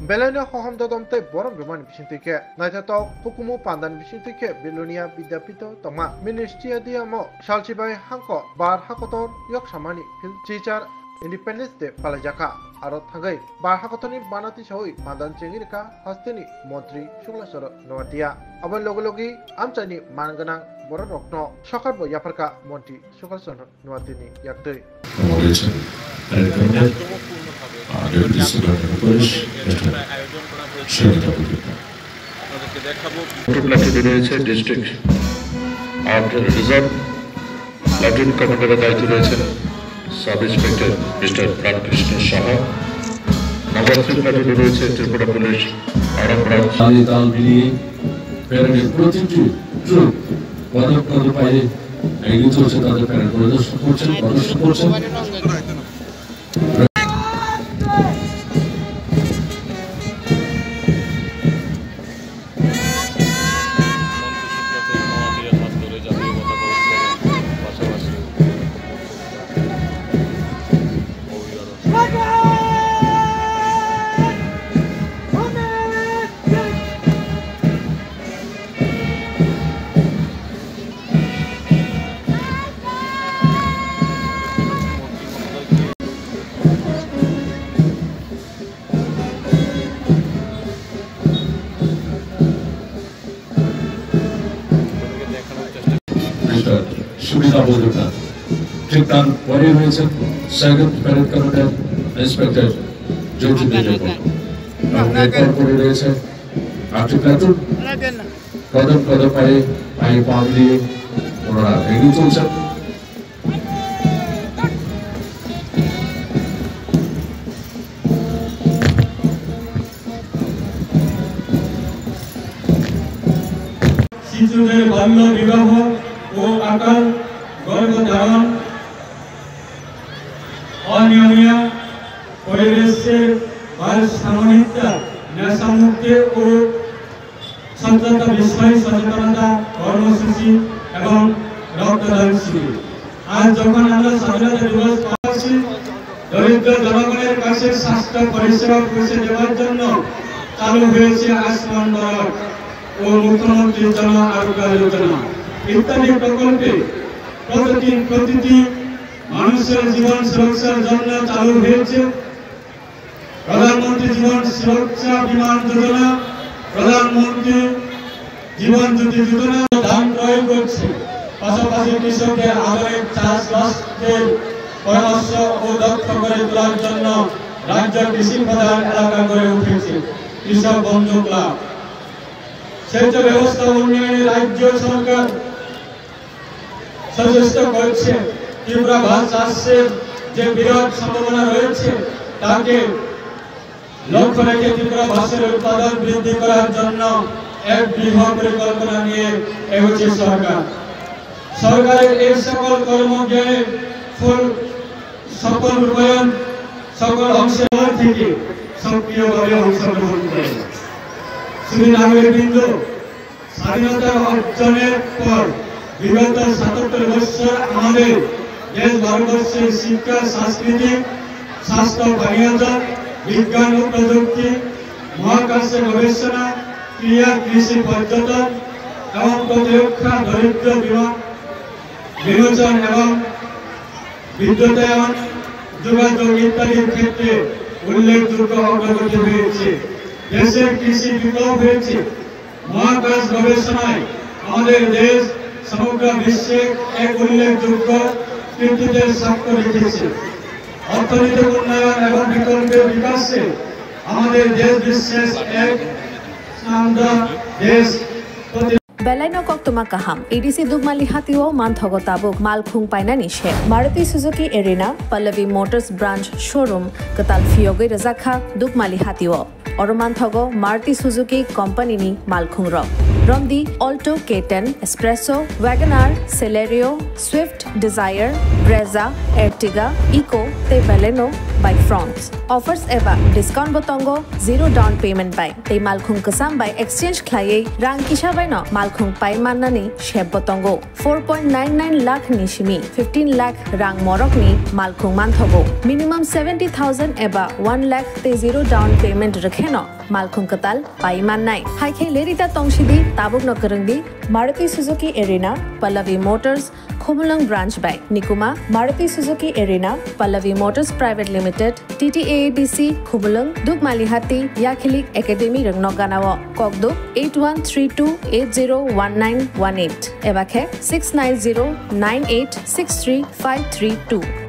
Belania Hoham Dodomte Borom Roman Vicentike, Natato, Pukumu Pandan Vicentike, Belonia Bidapito, Toma, Ministria Diamo, Shalchibai Hanko, Bar Hakotor, Yok Shamani, Phil Chichar, Independence Day Palajaka, Arot Hangai, Bar Hakotoni Banati Shoi, Pandan Chengirka, Hastini, Montri, Shulasoro, Noatia, Aban Logologi, Amchani, Mangana, Borokno, Shokarbo Yaparka, Monti, Shukalson, Noatini, Yakti. District reserve lieutenant কমান্ডারের দায়িত্বে রয়েছেন sub inspector mister Prankrishna Saha. Navaratna প্লাটুনে রয়েছে Tripura police তাল মিলিয়ে প্যারেডের প্রতিটি troop পদক পায়ে এগিয়ে চলছে, তাদের প্যারেড প্রদর্শন করছেন। সুবিধা বোধটা ঠিক তার পরে রয়েছেন সেকেন্ড প্যারেড কমান্ডার ইন্সপেক্টর জ্যোতির্ময় এরপর পরে রয়েছে আর্টিক প্লাটুন পদক পায়ে পা মিলিয়ে ওনারা এগিয়ে চলছেন। শিশুদের বাল্য বিবাহ ও আকাল গর্ভধারণ, অনিয়মিয়া পরিবেশের ভারসাম্যহীনতা, নেশামুক্তি ও স্বচ্ছতা বিষয়ে সচেতনতা কর্মসূচি এবং রক্তদান শিবির। আজ যখন আমরা স্বাধীনতা দিবস পাচ্ছি, দরিদ্র জনগণের কাছে স্বাস্থ্য পরিষেবা পৌঁছে দেওয়ার জন্য চালু হয়েছে আয়ুষ্মান ভারত ও মুখ্যমন্ত্রী জন আরোগ্য যোজনা ইত্যাদি প্রকল্পে প্রতিটি মানুষের জীবন সুরক্ষার জন্য চালু হয়েছে প্রধানমন্ত্রী জীবন সুরক্ষা বীমা যোজনা, প্রধানমন্ত্রী জীবন জ্যোতি যোজনা। ধান ক্রয় করছে, পাশাপাশি কৃষকদের আধুনিক চাষবাসের পরামর্শ ও দক্ষ করে তোলার জন্য রাজ্য কৃষি প্রধান এলাকা গড়ে উঠেছে কৃষক বন্ধু ক্লাব। সেচ ব্যবস্থা উন্নয়নে রাজ্য সরকার সচেষ্ট করছে। ত্রিপুরা ভাত চাষের যে বিরাট সম্ভাবনা রয়েছে তাকে লক্ষ্য রেখে ত্রিপুরা ভাষের উৎপাদন বৃদ্ধি করার জন্য এক বৃহৎ পরিকল্পনা নিয়ে এগোচ্ছে সরকার। সরকারের এই সকল কর্মজ্ঞানের সকল রূপায়ণ সকল অংশের থেকে সক্রিয়ভাবে অংশগ্রহণ করে। শ্রী নাগরিকবৃন্দ, স্বাধীনতা অর্জনের পর বিগত ৭৭ বছর আমাদের দেশ ভারতবর্ষের শিক্ষা, সাংস্কৃতিক, স্বাস্থ্য, বাণিজ্য, বিজ্ঞান ও প্রযুক্তি, মহাকাশে গবেষণা, ক্রীড়া, কৃষি, পর্যটন এবং প্রতিরক্ষা, দরিদ্র বিমোচন এবং বিদ্যুতায়ন, যোগাযোগ ইত্যাদির ক্ষেত্রে উল্লেখযোগ্য অগ্রগতি হয়েছে। দেশের কৃষি বিপ্লব হয়েছে। মহাকাশ গবেষণায় আমাদের দেশ সমগ্র বিশ্বে এক উল্লেখযোগ্য কীর্তিতে সাক্ষ্য রেখেছে। অর্থনৈতিক উন্নয়ন এবং বিকল্পের বিকাশে আমাদের দেশ বিশ্বের এক দেশ। Belai no kok tuma kaham. EDC Dugmali Hatio Manthogo Tabuk Malkhung Paina Nishe. Maruti Suzuki Arena, Pallavi Motors Branch Showroom, Katal Fioge Razakha Dugmali Hatio. Oromanthogo Maruti Suzuki Company ni Malkhung Ro. Romdi Alto K10, Espresso, Wagoner, Celerio, Swift, Desire, Brezza, Ertiga, Eco, Te Baleno, by front. Offers eba discount botongo zero down payment by. Tei malkhung kesam by exchange khlai rang kisa by no malkhung pai manani shep botongo 4.99 lakh nishimi 15 lakh rang morok ni malkhung manthogo. Minimum 70,000 eba 1 lakh te zero down payment rakheno malkhung katal pai mannai. Haikhe lerita tongshidi tabuk no karangdi Maruti Suzuki Arena, Pallavi Motors, Khumulang branch by Nikuma, Maruti Suzuki Arena, Pallavi Motors Private Limited, TTAADC, Khumulang, Dugmalihati, Yakhili Academy Rangnoganawa, Kokduk 8132801918, Ebakhe 69098635332.